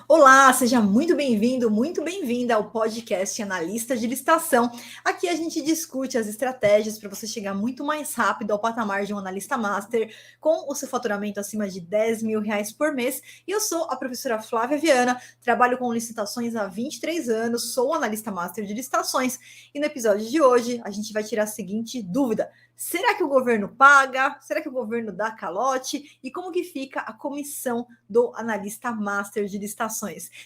Olá, seja muito bem-vindo, muito bem-vinda ao podcast Analista de Licitação. Aqui a gente discute as estratégias para você chegar muito mais rápido ao patamar de um analista master com o seu faturamento acima de R$ 10.000 por mês. E eu sou a professora Flávia Viana, trabalho com licitações há 23 anos, sou analista master de licitações e no episódio de hoje a gente vai tirar a seguinte dúvida: será que o governo paga? Será que o governo dá calote? E como que fica a comissão do analista master de licitações?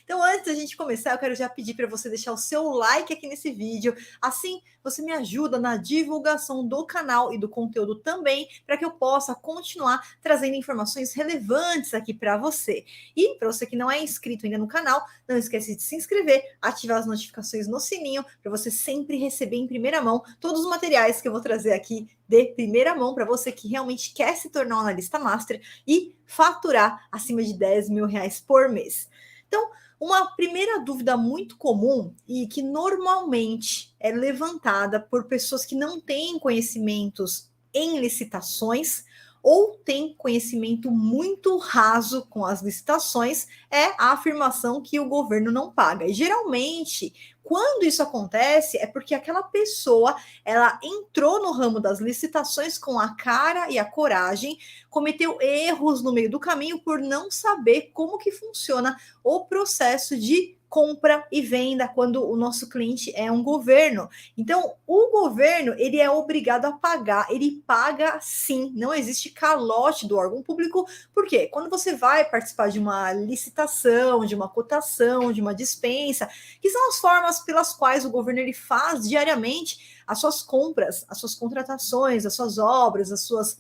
Então, antes da gente começar, eu quero já pedir para você deixar o seu like aqui nesse vídeo. Assim, você me ajuda na divulgação do canal e do conteúdo também, para que eu possa continuar trazendo informações relevantes aqui para você. E para você que não é inscrito ainda no canal, não esquece de se inscrever, ativar as notificações no sininho, para você sempre receber em primeira mão todos os materiais que eu vou trazer aqui de primeira mão para você que realmente quer se tornar um analista master e faturar acima de R$ 10.000 por mês. Então, uma primeira dúvida muito comum e que normalmente é levantada por pessoas que não têm conhecimentos em licitações ou têm conhecimento muito raso com as licitações é a afirmação que o governo não paga. E geralmente, quando isso acontece, é porque aquela pessoa ela entrou no ramo das licitações com a cara e a coragem, cometeu erros no meio do caminho por não saber como que funciona o processo de compra e venda quando o nosso cliente é um governo. Então, o governo, ele é obrigado a pagar, ele paga sim, não existe calote do órgão público, porque quando você vai participar de uma licitação, de uma cotação, de uma dispensa, que são as formas pelas quais o governo ele faz diariamente as suas compras, as suas contratações, as suas obras, as suas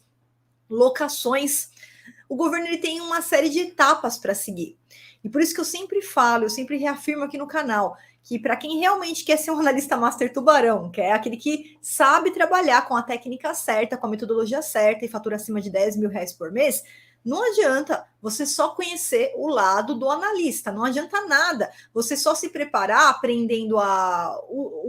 locações, o governo ele tem uma série de etapas para seguir. E por isso que eu sempre falo, eu sempre reafirmo aqui no canal, que para quem realmente quer ser um analista master tubarão, que é aquele que sabe trabalhar com a técnica certa, com a metodologia certa e fatura acima de R$ 10.000 por mês, não adianta você só conhecer o lado do analista, não adianta nada você só se preparar aprendendo a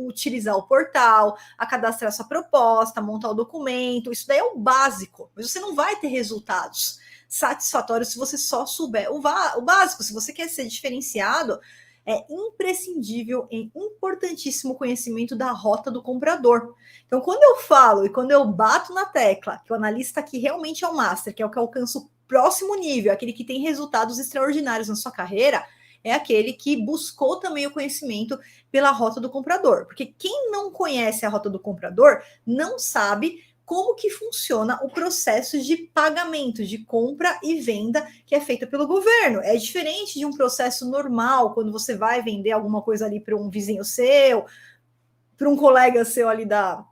utilizar o portal, a cadastrar sua proposta, montar o documento, isso daí é o básico, mas você não vai ter resultados satisfatórios se você só souber o básico. Se você quer ser diferenciado, é imprescindível e importantíssimo o conhecimento da rota do comprador. Então, quando eu falo e quando eu bato na tecla que o analista aqui realmente é o master, que é o que alcança o próximo nível, aquele que tem resultados extraordinários na sua carreira, é aquele que buscou também o conhecimento pela rota do comprador. Porque quem não conhece a rota do comprador não sabe como que funciona o processo de pagamento, de compra e venda que é feita pelo governo. É diferente de um processo normal, quando você vai vender alguma coisa ali para um vizinho seu, para um colega seu ali da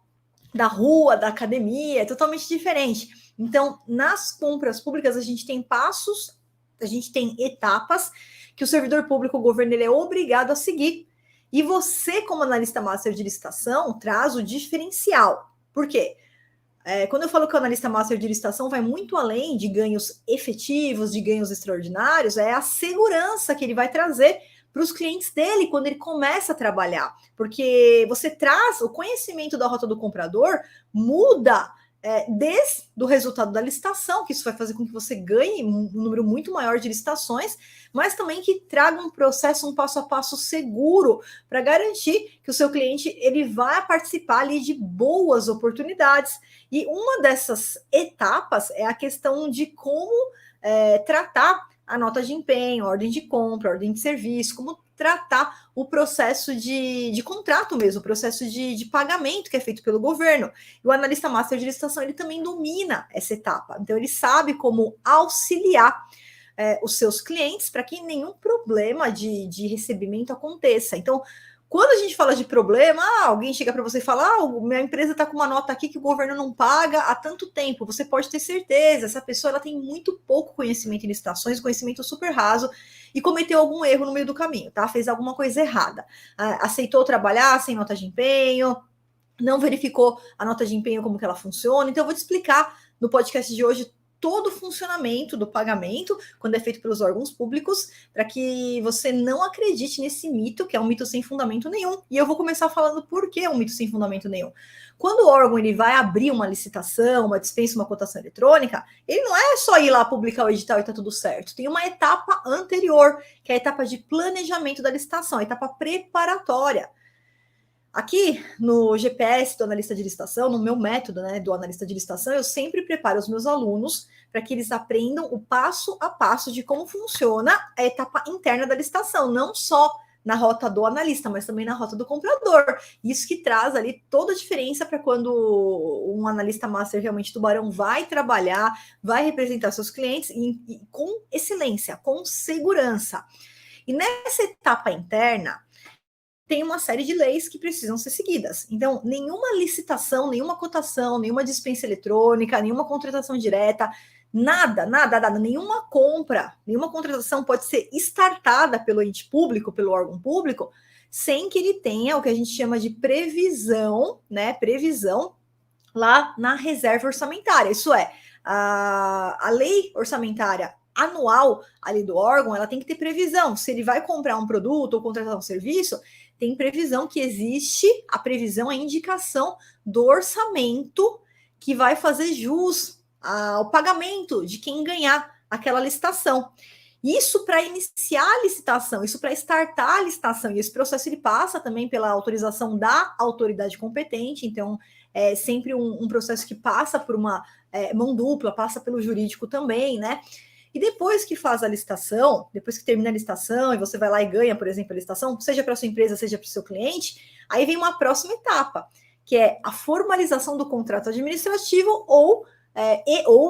rua, da academia, é totalmente diferente. Então, nas compras públicas, a gente tem passos, a gente tem etapas que o servidor público, o governo, ele é obrigado a seguir. E você, como analista master de licitação, traz o diferencial. Por quê? Quando eu falo que o analista master de licitação vai muito além de ganhos efetivos, de ganhos extraordinários, é a segurança que ele vai trazer para os clientes dele quando ele começa a trabalhar. Porque você traz o conhecimento da rota do comprador, muda desde o resultado da licitação, que isso vai fazer com que você ganhe um número muito maior de licitações, mas também que traga um processo, um passo a passo seguro para garantir que o seu cliente ele vai participar ali de boas oportunidades. E uma dessas etapas é a questão de como tratar a nota de empenho, a ordem de compra, a ordem de serviço, como tratar o processo de contrato mesmo, o processo de pagamento que é feito pelo governo. E o analista master de licitação, ele também domina essa etapa. Então, ele sabe como auxiliar os seus clientes para que nenhum problema de recebimento aconteça. Então, quando a gente fala de problema, alguém chega para você e fala: minha empresa está com uma nota aqui que o governo não paga há tanto tempo. Você pode ter certeza, essa pessoa ela tem muito pouco conhecimento em licitações, conhecimento super raso, e cometeu algum erro no meio do caminho, tá? Fez alguma coisa errada. Aceitou trabalhar sem nota de empenho, não verificou a nota de empenho como que ela funciona. Então, eu vou te explicar no podcast de hoje todo o funcionamento do pagamento, quando é feito pelos órgãos públicos, para que você não acredite nesse mito, que é um mito sem fundamento nenhum. E eu vou começar falando por que é um mito sem fundamento nenhum. Quando o órgão ele vai abrir uma licitação, uma dispensa, uma cotação eletrônica, ele não é só ir lá publicar o edital e tá tudo certo. Tem uma etapa anterior, que é a etapa de planejamento da licitação, a etapa preparatória. Aqui no GPS do analista de licitação, no meu método, né, do analista de licitação, eu sempre preparo os meus alunos para que eles aprendam o passo a passo de como funciona a etapa interna da licitação, não só na rota do analista, mas também na rota do comprador. Isso que traz ali toda a diferença para quando um analista master realmente tubarão vai trabalhar, vai representar seus clientes com excelência, com segurança. E nessa etapa interna, tem uma série de leis que precisam ser seguidas. Então, nenhuma licitação, nenhuma cotação, nenhuma dispensa eletrônica, nenhuma contratação direta, nada, nenhuma compra, nenhuma contratação pode ser startada pelo ente público, pelo órgão público, sem que ele tenha o que a gente chama de previsão, né? Previsão lá na reserva orçamentária. Isso é, a lei orçamentária anual ali do órgão, ela tem que ter previsão. Se ele vai comprar um produto ou contratar um serviço, tem previsão que existe, a previsão, a indicação do orçamento que vai fazer jus ao pagamento de quem ganhar aquela licitação. Isso para iniciar a licitação, isso para startar a licitação. E esse processo ele passa também pela autorização da autoridade competente, então é sempre um processo que passa por uma mão dupla, passa pelo jurídico também, né? E depois que faz a licitação, depois que termina a licitação e você vai lá e ganha, por exemplo, a licitação, seja para sua empresa, seja para o seu cliente, aí vem uma próxima etapa, que é a formalização do contrato administrativo ou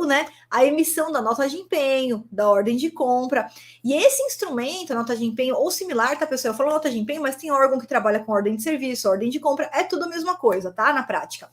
né, a emissão da nota de empenho, da ordem de compra. E esse instrumento, a nota de empenho, ou similar, tá, pessoal? Eu falo nota de empenho, mas tem órgão que trabalha com ordem de serviço, ordem de compra, é tudo a mesma coisa, tá? Na prática.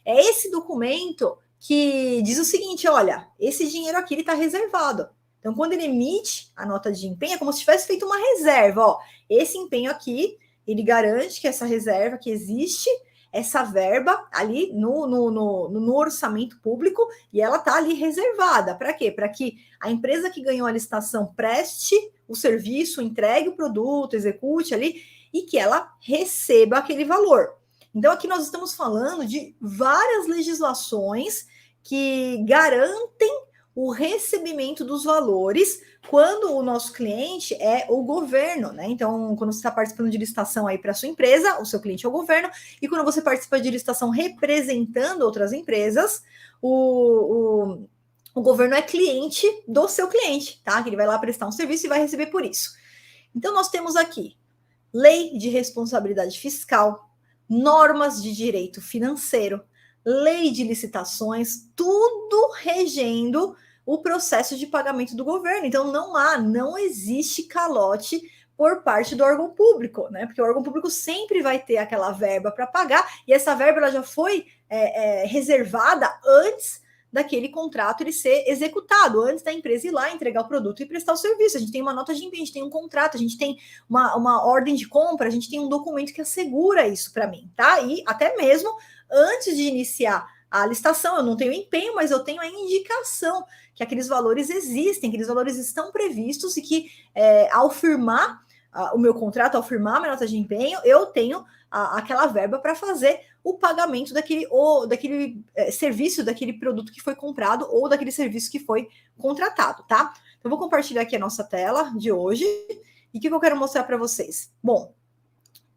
É esse documento que diz o seguinte: olha, esse dinheiro aqui está reservado. Então, quando ele emite a nota de empenho, é como se tivesse feito uma reserva. Ó, esse empenho aqui, ele garante que essa reserva que existe, essa verba ali no orçamento público, e ela está ali reservada. Para quê? Para que a empresa que ganhou a licitação preste o serviço, entregue o produto, execute ali, e que ela receba aquele valor. Então, aqui nós estamos falando de várias legislações que garantem o recebimento dos valores quando o nosso cliente é o governo, né? Então, quando você está participando de licitação aí para sua empresa, o seu cliente é o governo, e quando você participa de licitação representando outras empresas, o governo é cliente do seu cliente, tá? Que ele vai lá prestar um serviço e vai receber por isso. Então, nós temos aqui lei de responsabilidade fiscal, normas de direito financeiro, lei de licitações, tudo regendo o processo de pagamento do governo. Então, não existe calote por parte do órgão público, né? Porque o órgão público sempre vai ter aquela verba para pagar, e essa verba ela já foi reservada antes daquele contrato ele ser executado, antes da empresa ir lá entregar o produto e prestar o serviço. A gente tem uma nota de empenho, a gente tem um contrato, a gente tem uma ordem de compra, a gente tem um documento que assegura isso para mim, tá? E até mesmo antes de iniciar a licitação, eu não tenho empenho, mas eu tenho a indicação que aqueles valores existem, aqueles valores estão previstos e que ao firmar o meu contrato, ao firmar a minha nota de empenho, eu tenho aquela verba para fazer o pagamento daquele serviço, daquele produto que foi comprado ou daquele serviço que foi contratado, tá? Então, vou compartilhar aqui a nossa tela de hoje. E o que eu quero mostrar para vocês? Bom,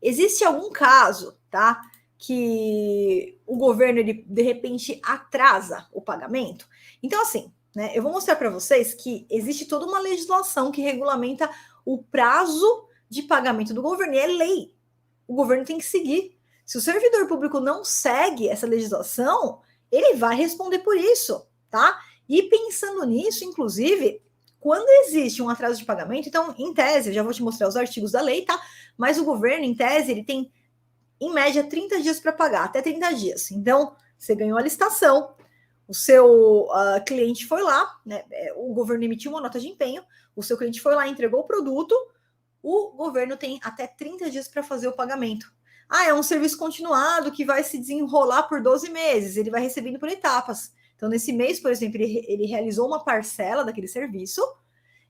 existe algum caso, tá? Que o governo, ele, de repente, atrasa o pagamento? Então, assim, né? Eu vou mostrar para vocês que existe toda uma legislação que regulamenta o prazo de pagamento do governo, e é lei. O governo tem que seguir. Se o servidor público não segue essa legislação, ele vai responder por isso, tá? E pensando nisso, inclusive, quando existe um atraso de pagamento, então, em tese, eu já vou te mostrar os artigos da lei, tá? Mas o governo, em tese, ele tem, em média, 30 dias para pagar, até 30 dias. Então, você ganhou a licitação, o seu cliente foi lá, né? O governo emitiu uma nota de empenho, o seu cliente foi lá, entregou o produto, o governo tem até 30 dias para fazer o pagamento. É um serviço continuado que vai se desenrolar por 12 meses, ele vai recebendo por etapas. Então, nesse mês, por exemplo, ele realizou uma parcela daquele serviço,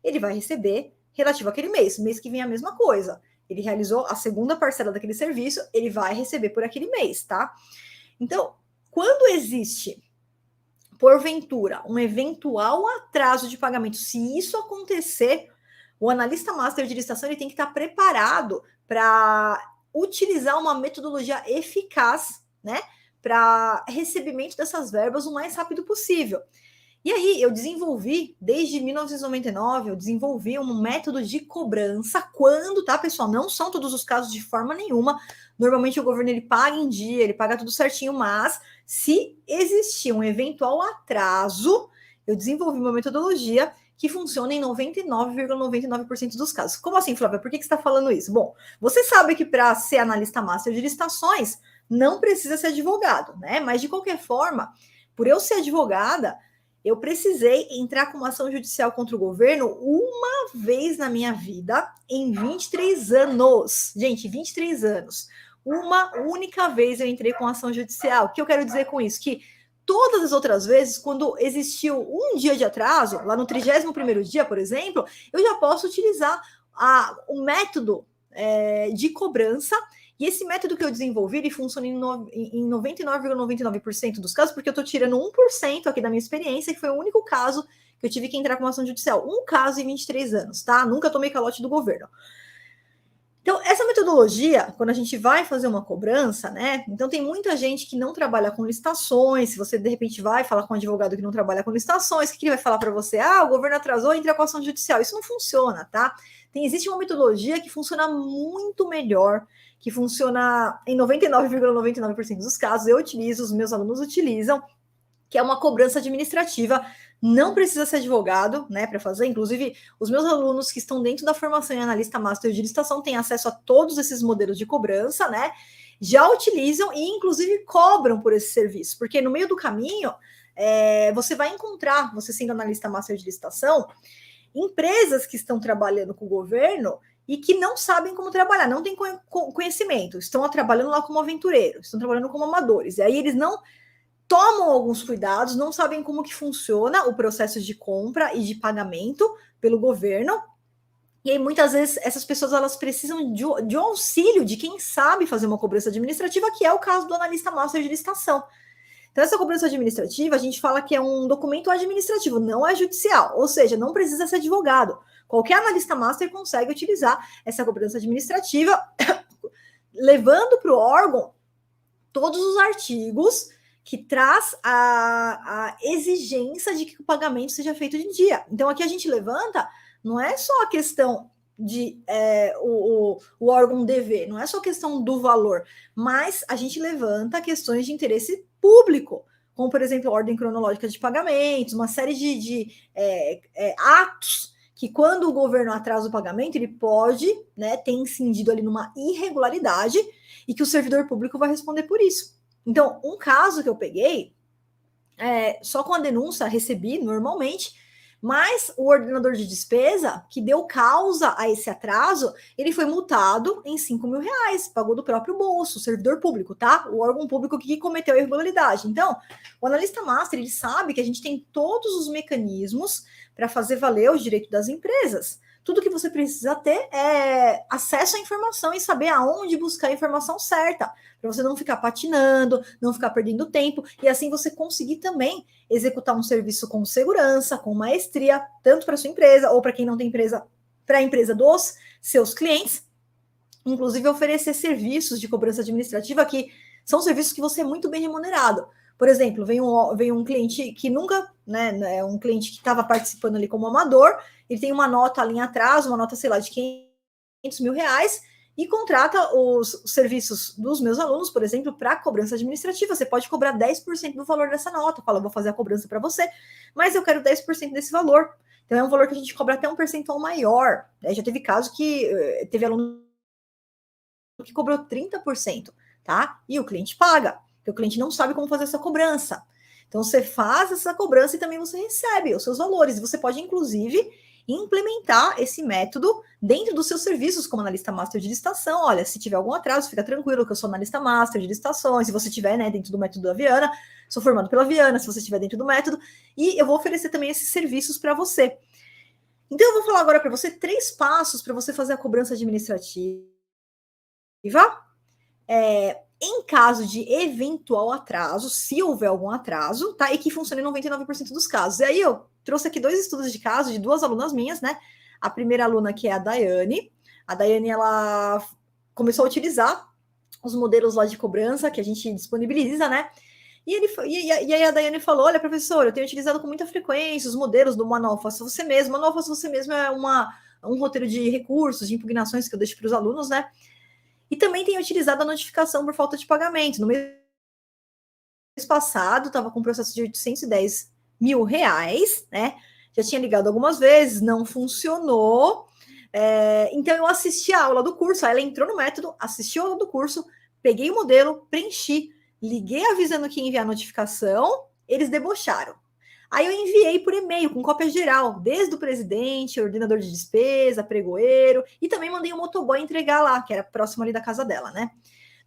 ele vai receber relativo àquele mês. Mês que vem a mesma coisa. Ele realizou a segunda parcela daquele serviço, ele vai receber por aquele mês, tá? Então, quando existe, porventura, um eventual atraso de pagamento, se isso acontecer, o analista master de licitação ele tem que estar preparado para utilizar uma metodologia eficaz, né, para recebimento dessas verbas o mais rápido possível. E aí, eu desenvolvi, desde 1999, eu desenvolvi um método de cobrança quando, tá, pessoal? Não são todos os casos de forma nenhuma. Normalmente o governo ele paga em dia, ele paga tudo certinho, mas se existir um eventual atraso, eu desenvolvi uma metodologia que funciona em 99,99% dos casos. Como assim, Flávia? Por que você está falando isso? Bom, você sabe que para ser analista master de licitações, não precisa ser advogado, né? Mas, de qualquer forma, por eu ser advogada, eu precisei entrar com uma ação judicial contra o governo uma vez na minha vida, em 23 anos. Gente, 23 anos. Uma única vez eu entrei com ação judicial. O que eu quero dizer com isso? Que todas as outras vezes, quando existiu um dia de atraso, lá no 31º dia, por exemplo, eu já posso utilizar o método de cobrança. E esse método que eu desenvolvi, ele funciona em 99,99% dos casos, porque eu estou tirando 1% aqui da minha experiência, que foi o único caso que eu tive que entrar com uma ação judicial. Um caso em 23 anos, tá? Nunca tomei calote do governo. Então, essa metodologia, quando a gente vai fazer uma cobrança, né? Então, tem muita gente que não trabalha com licitações. Se você, de repente, vai falar com um advogado que não trabalha com licitações, o que ele vai falar para você? Ah, o governo atrasou, entra com ação judicial. Isso não funciona, tá? Existe uma metodologia que funciona muito melhor, que funciona em 99,99% dos casos. Eu utilizo, os meus alunos utilizam, que é uma cobrança administrativa. Não precisa ser advogado, né, para fazer. Inclusive, os meus alunos que estão dentro da formação em analista master de licitação têm acesso a todos esses modelos de cobrança, né? Já utilizam e, inclusive, cobram por esse serviço, porque no meio do caminho você vai encontrar, você sendo analista master de licitação, empresas que estão trabalhando com o governo e que não sabem como trabalhar, não têm conhecimento, estão trabalhando lá como aventureiros, estão trabalhando como amadores, e aí eles não tomam alguns cuidados, não sabem como que funciona o processo de compra e de pagamento pelo governo, e aí muitas vezes essas pessoas elas precisam de um auxílio de quem sabe fazer uma cobrança administrativa, que é o caso do analista master de licitação. Então, essa cobrança administrativa, a gente fala que é um documento administrativo, não é judicial, ou seja, não precisa ser advogado. Qualquer analista master consegue utilizar essa cobrança administrativa, levando para o órgão todos os artigos que traz a exigência de que o pagamento seja feito em dia. Então, aqui a gente levanta, não é só a questão de o órgão dever, não é só a questão do valor, mas a gente levanta questões de interesse público, como, por exemplo, a ordem cronológica de pagamentos, uma série de atos que, quando o governo atrasa o pagamento, ele pode, né, ter incidido ali numa irregularidade e que o servidor público vai responder por isso. Então, um caso que eu peguei, só com a denúncia recebi normalmente, mas o ordenador de despesa, que deu causa a esse atraso, ele foi multado em R$ 5.000, pagou do próprio bolso, o servidor público, tá? O órgão público que cometeu a irregularidade. Então, o analista master, ele sabe que a gente tem todos os mecanismos para fazer valer os direitos das empresas. Tudo que você precisa ter é acesso à informação e saber aonde buscar a informação certa, para você não ficar patinando, não ficar perdendo tempo, e assim você conseguir também executar um serviço com segurança, com maestria, tanto para sua empresa, ou para quem não tem empresa, para a empresa dos seus clientes, inclusive oferecer serviços de cobrança administrativa que são serviços que você é muito bem remunerado. Por exemplo, vem um cliente que nunca, né, um cliente que estava participando ali como amador, ele tem uma nota ali atrás, uma nota, sei lá, de R$ 500.000, e contrata os serviços dos meus alunos, por exemplo, para cobrança administrativa. Você pode cobrar 10% do valor dessa nota. Fala, eu vou fazer a cobrança para você, mas eu quero 10% desse valor. Então, é um valor que a gente cobra até um percentual maior. Já teve caso que teve aluno que cobrou 30%, tá? E o cliente paga, porque o cliente não sabe como fazer essa cobrança. Então, você faz essa cobrança e também você recebe os seus valores. Você pode, inclusive, implementar esse método dentro dos seus serviços como analista master de licitação. Olha, se tiver algum atraso, fica tranquilo que eu sou analista master de licitações, se você tiver, né, dentro do método da Viana, sou formado pela Viana, se você estiver dentro do método, e eu vou oferecer também esses serviços para você. Então, eu vou falar agora para você 3 passos para você fazer a cobrança administrativa. Em caso de eventual atraso, se houver algum atraso, tá? E que funcione em 99% dos casos. E aí eu trouxe aqui 2 estudos de caso de 2 alunas minhas, né? A primeira aluna, que é a Daiane. A Daiane, ela começou a utilizar os modelos lá de cobrança que a gente disponibiliza, né? E aí a Daiane falou: olha, professora, eu tenho utilizado com muita frequência os modelos do Manual Faça Você Mesmo. Manual Faça Você Mesmo é um roteiro de recursos, de impugnações que eu deixo para os alunos, né? E também tenho utilizado a notificação por falta de pagamento. No mês passado, estava com um processo de R$810 mil, né? Já tinha ligado algumas vezes, não funcionou. Então, eu assisti a aula do curso, aí ela entrou no método, assistiu a aula do curso, peguei o modelo, preenchi, liguei avisando que ia enviar a notificação, eles debocharam. Aí eu enviei por e-mail, com cópia geral, desde o presidente, ordenador de despesa, pregoeiro, e também mandei o motoboy entregar lá, que era próximo ali da casa dela, né?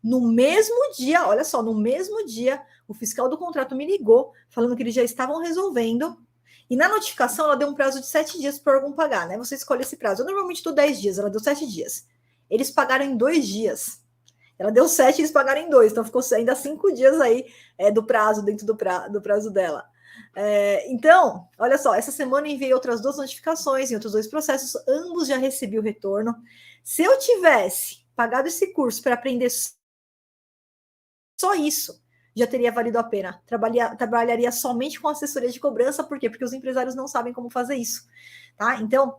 No mesmo dia, olha só, no mesmo dia, o fiscal do contrato me ligou, falando que eles já estavam resolvendo, e na notificação ela deu um prazo de 7 dias para o órgão pagar, né? Você escolhe esse prazo. Eu normalmente dou 10 dias, ela deu 7 dias. Eles pagaram em 2 dias. Ela deu 7 e eles pagaram em 2, então ficou ainda 5 dias aí do prazo, dentro do prazo dela. Então, olha só, essa semana eu enviei outras 2 notificações em outros 2 processos, ambos já recebi o retorno. Se eu tivesse pagado esse curso para aprender só isso, já teria valido a pena. Trabalharia somente com assessoria de cobrança, por quê? Porque os empresários não sabem como fazer isso, tá? Então,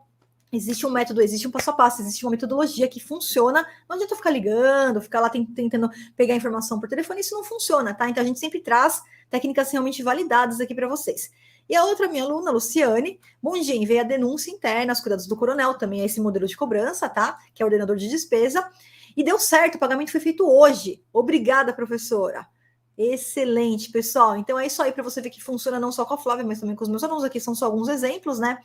existe um método, existe um passo a passo, existe uma metodologia que funciona. Não adianta ficar ligando, ficar lá tentando pegar informação por telefone, isso não funciona, tá? Então a gente sempre traz técnicas realmente validadas aqui para vocês. E a outra minha aluna, Luciane, bom dia, enviei a denúncia interna, aos cuidados do coronel, também é esse modelo de cobrança, tá? Que é o ordenador de despesa. E deu certo, o pagamento foi feito hoje. Obrigada, professora. Excelente, pessoal. Então é isso aí para você ver que funciona não só com a Flávia, mas também com os meus alunos. Aqui são só alguns exemplos, né?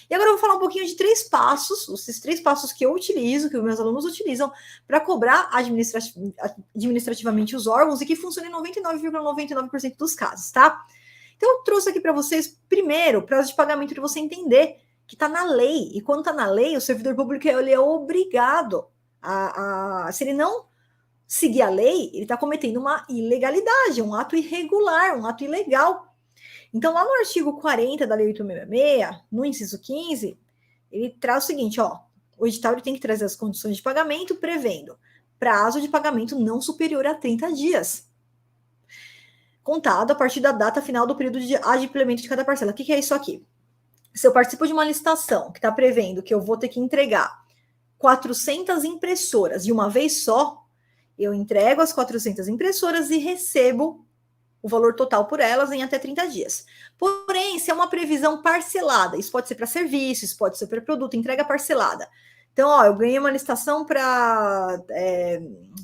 E agora eu vou falar um pouquinho de 3 passos, esses 3 passos que eu utilizo, que os meus alunos utilizam, para cobrar administrativamente os órgãos e que funciona em 99,99% dos casos, tá? Então eu trouxe aqui para vocês, primeiro, prazo de pagamento para você entender que está na lei. E quando está na lei, o servidor público ele é obrigado se ele não seguir a lei, ele está cometendo uma ilegalidade, um ato irregular, um ato ilegal. Então, lá no artigo 40 da Lei 8.666, no inciso 15, ele traz o seguinte, ó, o edital ele tem que trazer as condições de pagamento, prevendo prazo de pagamento não superior a 30 dias, contado a partir da data final do período de adimplemento de cada parcela. O que é isso aqui? Se eu participo de uma licitação que está prevendo que eu vou ter que entregar 400 impressoras de uma vez só, eu entrego as 400 impressoras e recebo o valor total por elas em até 30 dias. Porém, se é uma previsão parcelada, isso pode ser para serviço, isso pode ser para produto, entrega parcelada. Então, ó, eu ganhei uma licitação para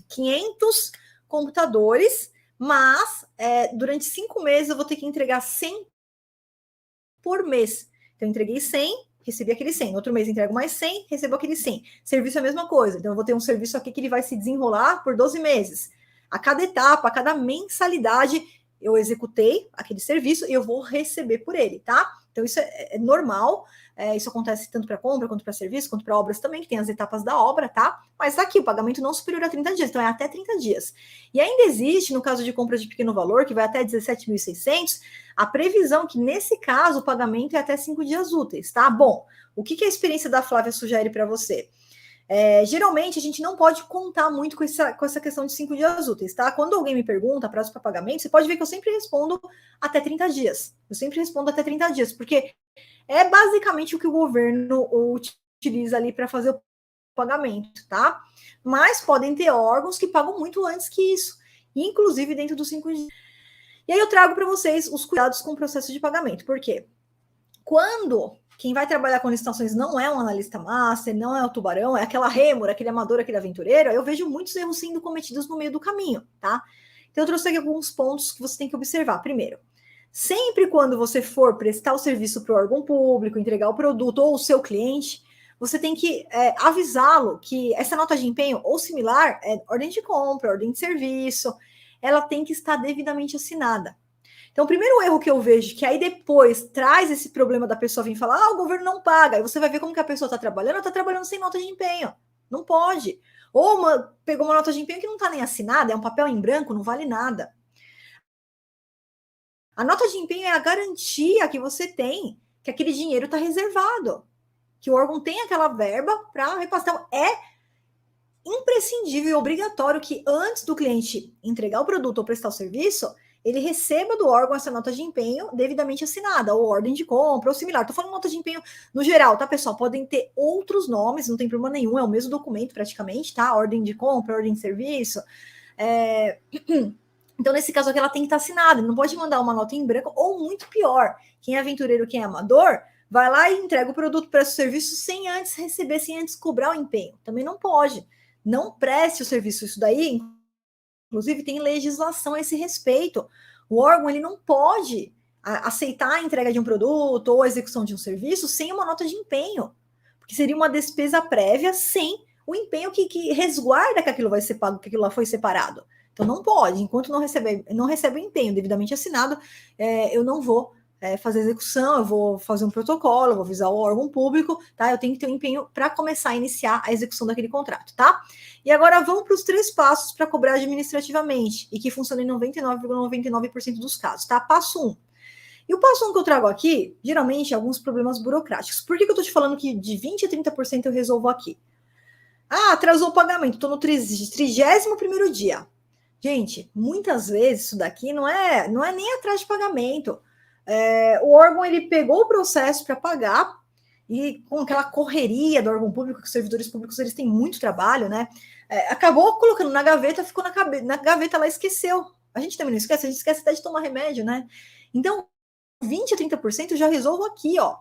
500 computadores, mas durante 5 meses eu vou ter que entregar 100 por mês. Então, eu entreguei 100, recebi aquele 100. No outro mês, entrego mais 100, recebo aquele 100. Serviço é a mesma coisa. Então, eu vou ter um serviço aqui que ele vai se desenrolar por 12 meses. A cada etapa, a cada mensalidade, eu executei aquele serviço e eu vou receber por ele, tá? Então, isso é normal. Isso acontece tanto para compra, quanto para serviço, quanto para obras também, que tem as etapas da obra, tá? Mas tá aqui, o pagamento não superior a 30 dias, então é até 30 dias. E ainda existe, no caso de compra de pequeno valor, que vai até 17.600, a previsão que, nesse caso, o pagamento é até 5 dias úteis, tá? Bom, o que a experiência da Flávia sugere para você? Geralmente, a gente não pode contar muito com essa questão de 5 dias úteis, tá? Quando alguém me pergunta prazo para pagamento, você pode ver que eu sempre respondo até 30 dias. Eu sempre respondo até 30 dias, porque é basicamente o que o governo utiliza ali para fazer o pagamento, tá? Mas podem ter órgãos que pagam muito antes que isso, inclusive dentro dos 5 dias. E aí eu trago para vocês os cuidados com o processo de pagamento. Por quê? Quando quem vai trabalhar com licitações não é um analista master, não é o tubarão, é aquela rêmora, aquele amador, aquele aventureiro, eu vejo muitos erros sendo cometidos no meio do caminho, tá? Então eu trouxe aqui alguns pontos que você tem que observar. Primeiro, Sempre quando você for prestar o serviço para o órgão público, entregar o produto ou o seu cliente, você tem que avisá-lo que essa nota de empenho ou similar, ordem de compra, ordem de serviço, ela tem que estar devidamente assinada. Então, o primeiro erro que eu vejo, que aí depois traz esse problema da pessoa vir falar, o governo não paga, aí você vai ver como que a pessoa está trabalhando sem nota de empenho. Não pode. Ou pegou uma nota de empenho que não está nem assinada, é um papel em branco, não vale nada. A nota de empenho é a garantia que você tem que aquele dinheiro está reservado, que o órgão tem aquela verba para repassar. Então, é imprescindível e obrigatório que antes do cliente entregar o produto ou prestar o serviço, ele receba do órgão essa nota de empenho devidamente assinada, ou ordem de compra, ou similar. Estou falando nota de empenho no geral, tá, pessoal? Podem ter outros nomes, não tem problema nenhum, é o mesmo documento praticamente, tá? Ordem de compra, ordem de serviço. Então, nesse caso aqui, ela tem que estar assinada, não pode mandar uma nota em branco, ou muito pior, quem é aventureiro, quem é amador, vai lá e entrega o produto, presta o serviço sem antes receber, sem antes cobrar o empenho. Também não pode. Não preste o serviço. Isso daí, inclusive, tem legislação a esse respeito. O órgão ele não pode aceitar a entrega de um produto ou a execução de um serviço sem uma nota de empenho, porque seria uma despesa prévia sem o empenho que resguarda que aquilo vai ser pago, que aquilo lá foi separado. Então não pode, enquanto não recebe o empenho devidamente assinado, eu não vou fazer execução, eu vou fazer um protocolo, eu vou avisar o órgão público, tá? Eu tenho que ter um empenho para começar a iniciar a execução daquele contrato, tá? E agora vamos para os 3 passos para cobrar administrativamente e que funcionam em 99,99% dos casos, tá? Passo 1. E o passo 1 que eu trago aqui, geralmente, é alguns problemas burocráticos. Por que eu tô te falando que de 20% a 30% eu resolvo aqui? Atrasou o pagamento, tô no 31º dia. Gente, muitas vezes isso daqui não é nem atraso de pagamento. O órgão ele pegou o processo para pagar e com aquela correria do órgão público, que os servidores públicos eles têm muito trabalho, né? Acabou colocando na gaveta, ficou na gaveta lá, esqueceu. A gente também não esquece, a gente esquece até de tomar remédio, né? Então, 20% a 30% eu já resolvo aqui, ó.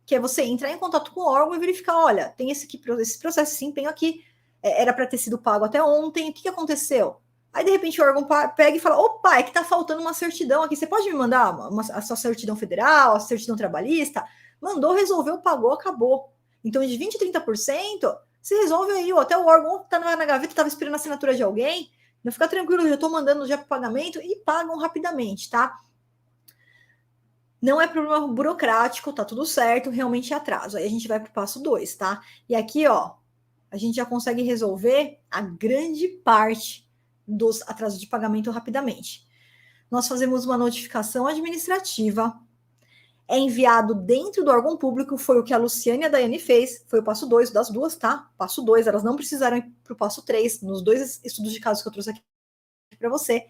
Que é você entrar em contato com o órgão e verificar, olha, tem esse processo, esse empenho aqui, era para ter sido pago até ontem, o que aconteceu? Aí, de repente, o órgão pega e fala, opa, é que tá faltando uma certidão aqui, você pode me mandar a sua certidão federal, a certidão trabalhista? Mandou, resolveu, pagou, acabou. Então, de 20% a 30%, você resolve aí, ó, até o órgão tá na gaveta, estava esperando a assinatura de alguém, não fica tranquilo, eu já estou mandando já para o pagamento e pagam rapidamente, tá? Não é problema burocrático, tá tudo certo, realmente é atraso. Aí a gente vai para o passo 2, tá? E aqui, ó, a gente já consegue resolver a grande parte dos atrasos de pagamento rapidamente. Nós fazemos uma notificação administrativa, é enviado dentro do órgão público, foi o que a Luciane e a Daiane fez, foi o passo 2 das duas, tá? Passo 2, elas não precisaram ir para o passo 3, nos 2 estudos de casos que eu trouxe aqui para você.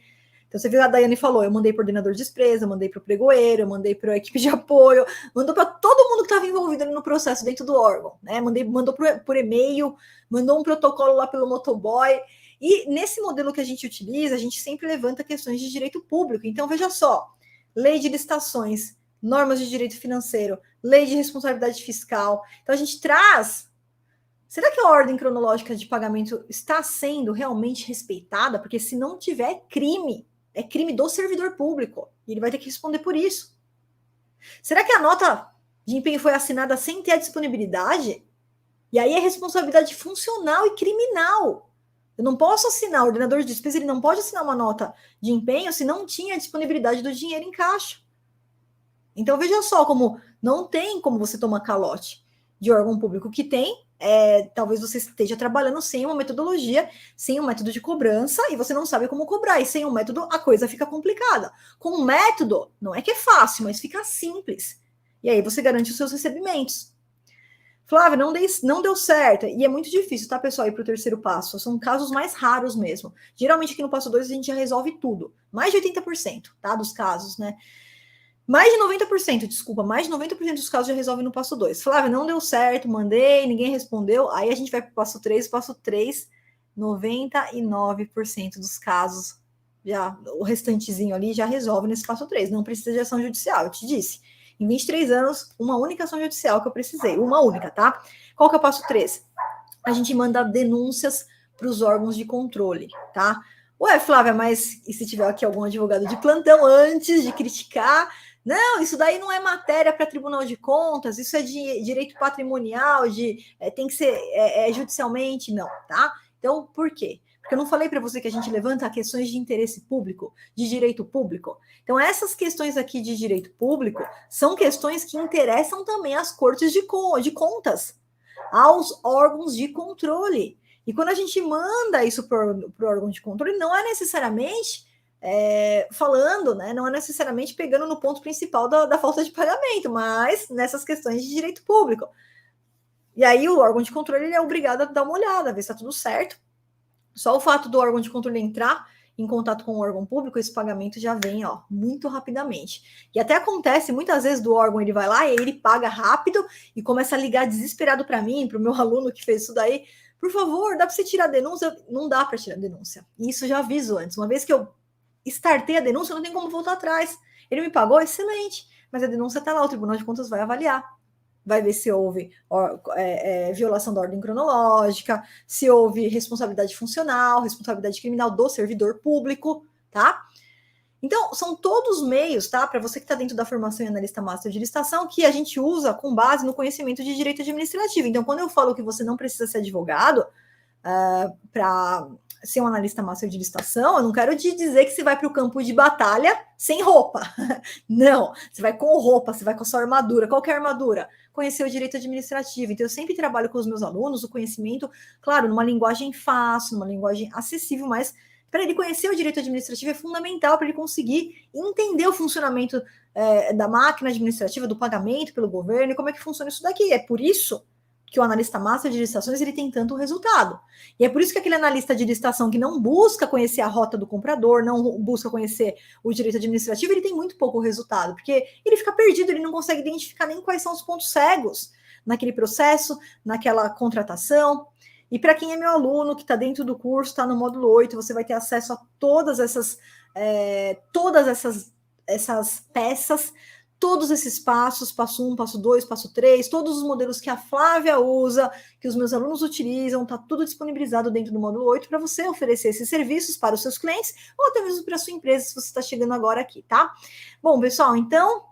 Então, você viu, a Daiane falou, eu mandei para o ordenador de despesa, eu mandei para o pregoeiro, eu mandei para a equipe de apoio, mandou para todo mundo que estava envolvido ali no processo dentro do órgão, né? Mandou por e-mail, mandou um protocolo lá pelo motoboy. E nesse modelo que a gente utiliza, a gente sempre levanta questões de direito público. Então, veja só, lei de licitações, normas de direito financeiro, lei de responsabilidade fiscal. Então, a gente traz... Será que a ordem cronológica de pagamento está sendo realmente respeitada? Porque se não tiver, é crime do servidor público. E ele vai ter que responder por isso. Será que a nota de empenho foi assinada sem ter a disponibilidade? E aí é responsabilidade funcional e criminal. Eu não posso assinar, o ordenador de despesa ele não pode assinar uma nota de empenho se não tinha a disponibilidade do dinheiro em caixa. Então veja só como não tem como você tomar calote de órgão público. Que tem talvez você esteja trabalhando sem uma metodologia, sem um método de cobrança, e você não sabe como cobrar, e sem um método a coisa fica complicada. Com um método, não é que é fácil, mas fica simples. E aí você garante os seus recebimentos. Flávia, não deu certo, e é muito difícil, tá, pessoal, ir para o 3º passo, são casos mais raros mesmo. Geralmente aqui no passo 2 a gente já resolve tudo, mais de 80%, tá, dos casos, né? Mais de 90%, desculpa, mais de 90% dos casos já resolve no passo 2. Flávia, não deu certo, mandei, ninguém respondeu. Aí a gente vai para o passo 3. Passo 3, 99% dos casos, já o restantezinho ali já resolve nesse passo 3. Não precisa de ação judicial, eu te disse. Em 23 anos, uma única ação judicial que eu precisei. Uma única, tá? Qual que é o passo 3? A gente manda denúncias para os órgãos de controle, tá? Ué, Flávia, mas e se tiver aqui algum advogado de plantão antes de criticar? Não, isso daí não é matéria para Tribunal de Contas, isso é de direito patrimonial, tem que ser judicialmente, não, tá? Então, por quê? Porque eu não falei para você que a gente levanta questões de interesse público, de direito público. Então, essas questões aqui de direito público são questões que interessam também às cortes de contas, aos órgãos de controle. E quando a gente manda isso para o órgão de controle, não é necessariamente falando, né? Não é necessariamente pegando no ponto principal da falta de pagamento, mas nessas questões de direito público. E aí o órgão de controle ele é obrigado a dar uma olhada, ver se está tudo certo. Só o fato do órgão de controle entrar em contato com o órgão público, esse pagamento já vem, ó, muito rapidamente. E até acontece, muitas vezes, do órgão, ele vai lá e ele paga rápido e começa a ligar desesperado para mim, para o meu aluno que fez isso daí. Por favor, dá para você tirar a denúncia? Não dá para tirar a denúncia. E isso já aviso antes. Uma vez que eu startei a denúncia, não tem como voltar atrás. Ele me pagou, excelente. Mas a denúncia está lá, o Tribunal de Contas vai avaliar. Vai ver se houve violação da ordem cronológica, se houve responsabilidade funcional, responsabilidade criminal do servidor público, tá? Então, são todos meios, tá? Para você que está dentro da formação em analista master de licitação, que a gente usa com base no conhecimento de direito administrativo. Então, quando eu falo que você não precisa ser advogado para ser um analista master de licitação, eu não quero te dizer que você vai para o campo de batalha sem roupa. Não, você vai com roupa, você vai com a sua armadura, qualquer armadura. Conhecer o direito administrativo. Então, eu sempre trabalho com os meus alunos o conhecimento, claro, numa linguagem fácil, numa linguagem acessível, mas para ele conhecer o direito administrativo é fundamental para ele conseguir entender o funcionamento da máquina administrativa, do pagamento pelo governo e como é que funciona isso daqui. É por isso que o analista master de licitações ele tem tanto resultado. E é por isso que aquele analista de licitação que não busca conhecer a rota do comprador, não busca conhecer o direito administrativo, ele tem muito pouco resultado, porque ele fica perdido, ele não consegue identificar nem quais são os pontos cegos naquele processo, naquela contratação. E para quem é meu aluno, que está dentro do curso, está no módulo 8, você vai ter acesso a todas essas peças, todos esses passos, passo 1, passo 2, passo 3, todos os modelos que a Flávia usa, que os meus alunos utilizam, está tudo disponibilizado dentro do módulo 8 para você oferecer esses serviços para os seus clientes ou até mesmo para a sua empresa, se você está chegando agora aqui, tá? Bom, pessoal, então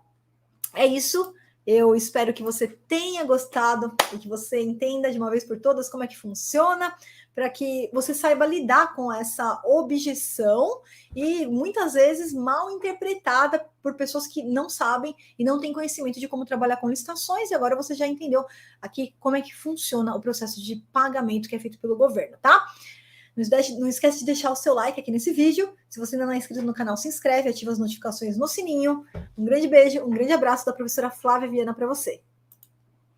é isso. Eu espero que você tenha gostado e que você entenda de uma vez por todas como é que funciona, para que você saiba lidar com essa objeção e muitas vezes mal interpretada por pessoas que não sabem e não têm conhecimento de como trabalhar com licitações. E agora você já entendeu aqui como é que funciona o processo de pagamento que é feito pelo governo, tá? Não esquece de deixar o seu like aqui nesse vídeo. Se você ainda não é inscrito no canal, se inscreve, ativa as notificações no sininho. Um grande beijo, um grande abraço da professora Flávia Viana para você.